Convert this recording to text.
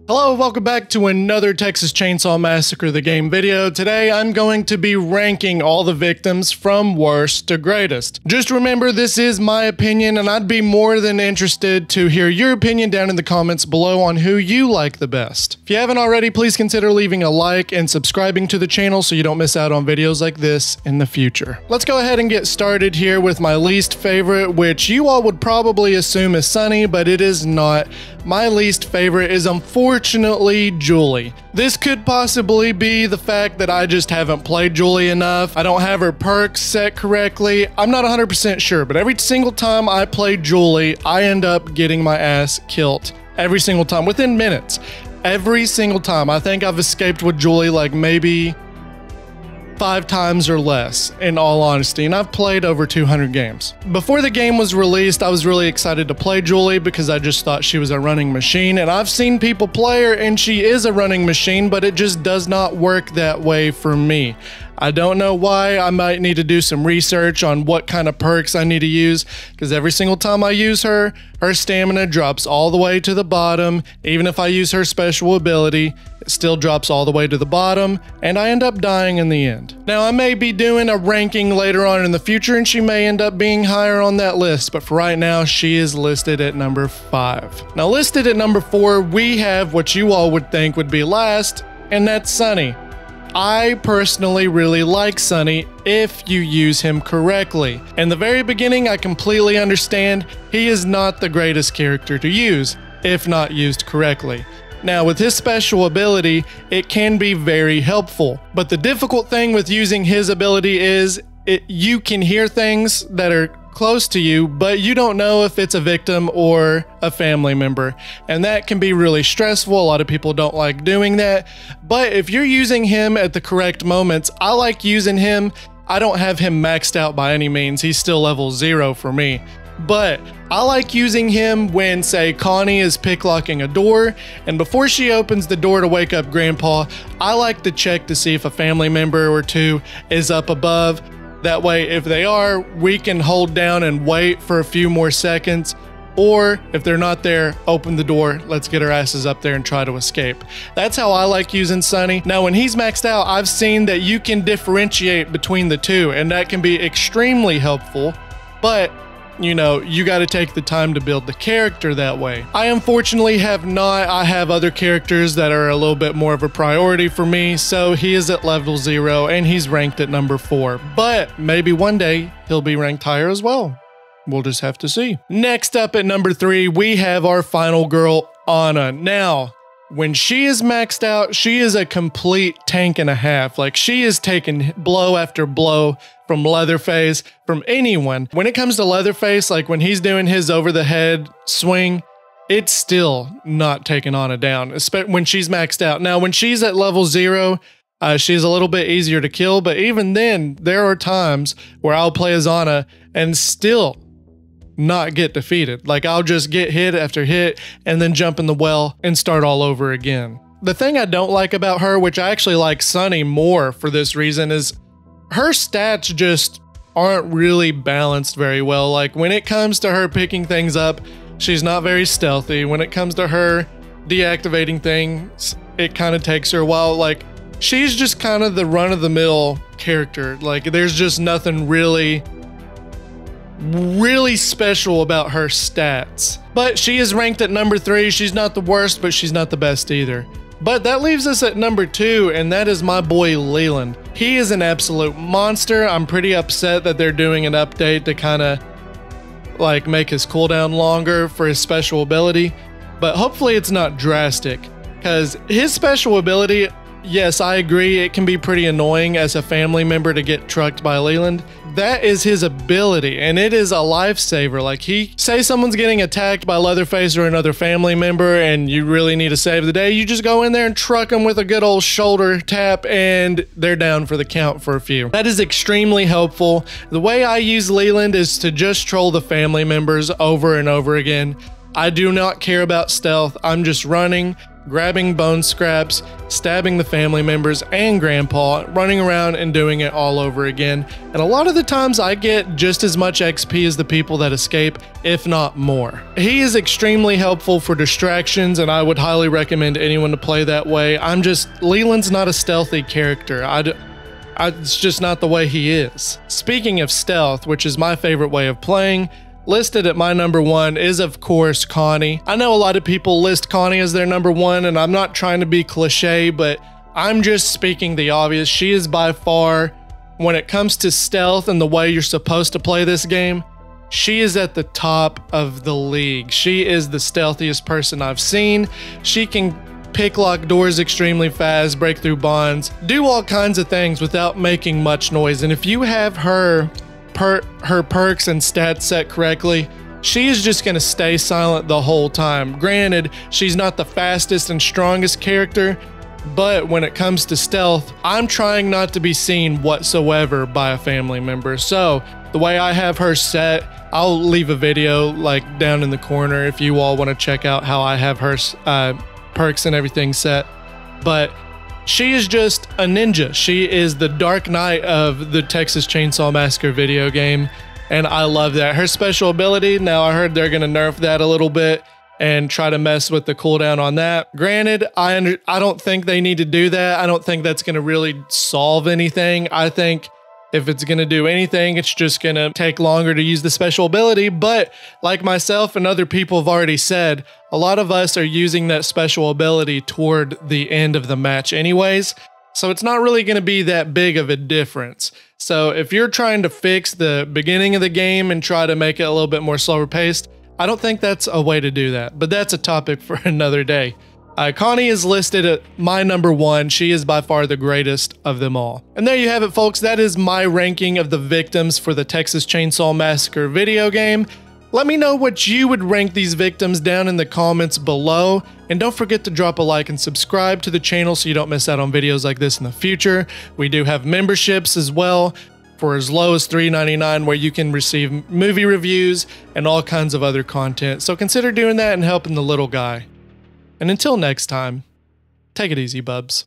Hello, welcome back to another Texas Chainsaw Massacre the game video. Today I'm going to be ranking all the victims from worst to greatest. Just remember, this is my opinion and I'd be more than interested to hear your opinion down in the comments below on who you like the best. If you haven't already, please consider leaving a like and subscribing to the channel so you don't miss out on videos like this in the future. Let's go ahead and get started here with my least favorite, which you all would probably assume is Sunny, but it is not. My least favorite is unfortunately Julie. This could possibly be the fact that I just haven't played Julie enough. I don't have her perks set correctly. I'm not 100% sure, but every single time I play Julie, I end up getting my ass killed. Every single time, within minutes. Every single time. I think I've escaped with Julie like maybe 5 times or less, in all honesty, and I've played over 200 games. Before the game was released, I was really excited to play Julie because I just thought she was a running machine, and I've seen people play her and she is a running machine, but it just does not work that way for me. I don't know why. I might need to do some research on what kind of perks I need to use, because every single time I use her, her stamina drops all the way to the bottom. Even if I use her special ability, it still drops all the way to the bottom, and I end up dying in the end. Now, I may be doing a ranking later on in the future, and she may end up being higher on that list, but for right now, she is listed at number 5. Now, listed at number 4, we have what you all would think would be last, and that's Sunny. I personally really like Sunny if you use him correctly. In the very beginning, I completely understand he is not the greatest character to use, if not used correctly. Now, with his special ability, it can be very helpful, but the difficult thing with using his ability is you can hear things that are close to you, but you don't know if it's a victim or a family member, and that can be really stressful. A lot of people don't like doing that, but if you're using him at the correct moments, I like using him. I don't have him maxed out by any means. He's still level 0 for me, but I like using him when, say, Connie is picklocking a door, and before she opens the door to wake up Grandpa, I like to check to see if a family member or two is up above. That way, if they are, we can hold down and wait for a few more seconds. Or if they're not there, open the door, let's get our asses up there and try to escape. That's how I like using Sunny. Now, when he's maxed out, I've seen that you can differentiate between the two, and that can be extremely helpful. But you know, you got to take the time to build the character that way. I unfortunately have not. I have other characters that are a little bit more of a priority for me, so he is at level 0 and he's ranked at number 4. But maybe one day he'll be ranked higher as well. We'll just have to see. Next up at number 3, we have our final girl, Anna. Now, when she is maxed out, she is a complete tank and a half. Like, she is taking blow after blow from Leatherface, from anyone. When it comes to Leatherface, like when he's doing his over the head swing, it's still not taking Anna down, especially when she's maxed out. Now, when she's at level 0, she's a little bit easier to kill, but even then, there are times where I'll play as Anna and still not get defeated. Like, I'll just get hit after hit and then jump in the well and start all over again. The thing I don't like about her, which I actually like Sunny more for this reason, is her stats just aren't really balanced very well. Like, when it comes to her picking things up, she's not very stealthy. When it comes to her deactivating things, it kind of takes her a while. Like, she's just kind of the run-of-the-mill character. Like, there's just nothing really special about her stats. But she is ranked at number 3. She's not the worst, but she's not the best either. But that leaves us at number 2, and that is my boy Leland. He is an absolute monster. I'm pretty upset that they're doing an update to kind of like make his cooldown longer for his special ability, but hopefully it's not drastic, because his special ability, yes, I agree, it can be pretty annoying as a family member to get trucked by Leland. That is his ability, and it is a lifesaver. Like, say someone's getting attacked by Leatherface or another family member and you really need to save the day, you just go in there and truck them with a good old shoulder tap and they're down for the count for a few. That is extremely helpful. The way I use Leland is to just troll the family members over and over again. I do not care about stealth. I'm just running, grabbing bone scraps, stabbing the family members and grandpa, running around and doing it all over again. And a lot of the times I get just as much XP as the people that escape, if not more. He is extremely helpful for distractions, and I would highly recommend anyone to play that way. Leland's not a stealthy character. It's just not the way he is. Speaking of stealth, which is my favorite way of playing, listed at my number 1 is, of course, Connie. I know a lot of people list Connie as their number 1, and I'm not trying to be cliche, but I'm just speaking the obvious. She is by far, when it comes to stealth and the way you're supposed to play this game, she is at the top of the league. She is the stealthiest person I've seen. She can pick lock doors extremely fast, break through bonds, do all kinds of things without making much noise. And if you have her perks and stats set correctly, she is just going to stay silent the whole time. Granted, she's not the fastest and strongest character, but when it comes to stealth, I'm trying not to be seen whatsoever by a family member. So the way I have her set, I'll leave a video like down in the corner if you all want to check out how I have her perks and everything set. But she is just a ninja. She is the Dark Knight of the Texas Chainsaw Massacre video game, and I love that. Her special ability, now I heard they're going to nerf that a little bit and try to mess with the cooldown on that. Granted, I don't think they need to do that. I don't think that's going to really solve anything. I think if it's going to do anything, it's just going to take longer to use the special ability. But like myself and other people have already said, a lot of us are using that special ability toward the end of the match anyways. So it's not really going to be that big of a difference. So if you're trying to fix the beginning of the game and try to make it a little bit more slower paced, I don't think that's a way to do that. But that's a topic for another day. Connie is listed at my number 1. She is by far the greatest of them all. And there you have it, folks. That is my ranking of the victims for the Texas Chainsaw Massacre video game. Let me know what you would rank these victims down in the comments below. And don't forget to drop a like and subscribe to the channel so you don't miss out on videos like this in the future. We do have memberships as well for as low as $3.99 where you can receive movie reviews and all kinds of other content. So consider doing that and helping the little guy. And until next time, take it easy, bubs.